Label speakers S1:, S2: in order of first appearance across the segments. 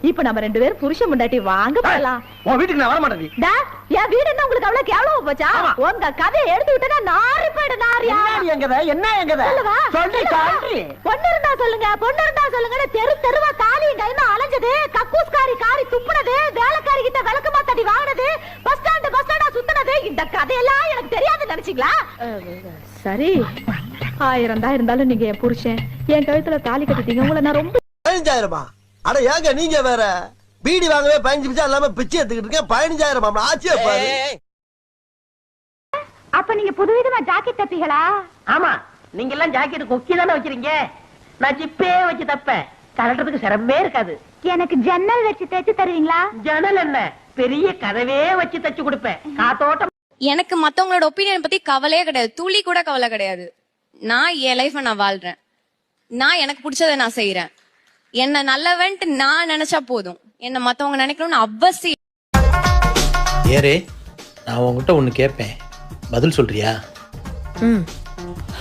S1: இப்ப நம்ம 2 பேரும் புருஷன் முண்டாட்டி வாங்க போலாம்.
S2: உன் வீட்டுக்கு நான் வர மாட்டேன்.
S1: என் வீடு என்ன உங்களுக்கு அவ்வளவு கேவலமா போச்சா? உங்க கதையை எடுத்து விட்டா நாரி போயிடு நாரியா.
S2: என்ன எங்கத சொல்லி
S1: பொண்ணு இருந்தா சொல்லுங்க, பொண்ணு இருந்தா சொல்லுங்க. தெரு தெருவா தாலியும் கைமா அலைஞ்சது, கக்கூஸ்காரி காரி துப்புனது, வேலைக்காரி கிட்ட விளக்கமா தடி வாங்கினது, பஸ் ஸ்டாண்டா சுத்தினது, இந்த கதையெல்லாம் எனக்கு தெரியாது நினைச்சீங்களா? சரி, 1000 தான் இருந்தாலும் நீங்க என் புருஷன், என் கழுத்துல தாலி கட்டிட்டீங்க. உங்களை நான் ரொம்ப
S3: 15000. அட ஏங்க நீங்க வேற பீடி வாங்கவே 15 நிமிஷம் இல்லாம பிச்சை எடுத்துக்கிட்டு இருக்கேன். 15000 ஆச்சே பாரு.
S1: அப்ப நீங்க புதுவிதமா ஜாக்கெட் தப்பீங்களா?
S4: ஆமா, நீங்க எல்லாம் ஜாக்கெட் கொக்கி தானே வச்சிருக்கீங்க. நான் ஜிப்பே வச்சு தப்பேன். கலட்டுறதுக்கு சிரமமே இருக்காது.
S1: எனக்கு ஜன்னல் வச்சு தைச்சு தருவீங்களா?
S4: ஜன்னல் என்ன, பெரிய கதவே வச்சு தச்சு கொடுப்பேன். காத்தோட்டம்.
S5: எனக்கு மத்தவங்களோட ஒப்பீனியன் பத்தி கவலையே கிடையாது, துளி கூட கவலை கிடையாது. நான் என் லைஃப நான் வாழ்றேன், நான் எனக்கு பிடிச்சதை நான் செய்யறேன். என்ன நல்லவன்ட்டு நான் நினைச்சா போதும், என்ன மத்தவங்க நினைக்கணும்னு அவசியம்.
S6: ஏரே, நான் உங்ககிட்ட ஒண்ணு கேட்பேன், பதில் சொல்றியா?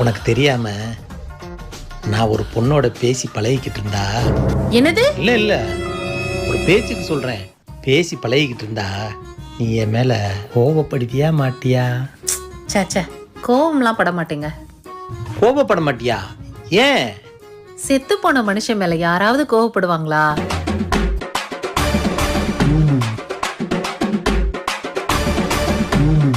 S6: உனக்கு தெரியாம நான் ஒரு பொண்ணோட பேசி பழகிக்கிட்டு இருந்தா.
S7: என்னது?
S6: இல்ல ஒரு பேச்சுக்கு சொல்றேன். பேசி பழகிக்கிட்டு இருந்தா நீ என் மேல கோபப்படுத்தியா மாட்டியா?
S7: சே, கோவம்லாம் பட மாட்டேங்க.
S6: கோபப்பட மாட்டியா? ஏன்?
S7: செத்து போன மனுஷன் மேல யாராவது கோவப்படுவாங்களா?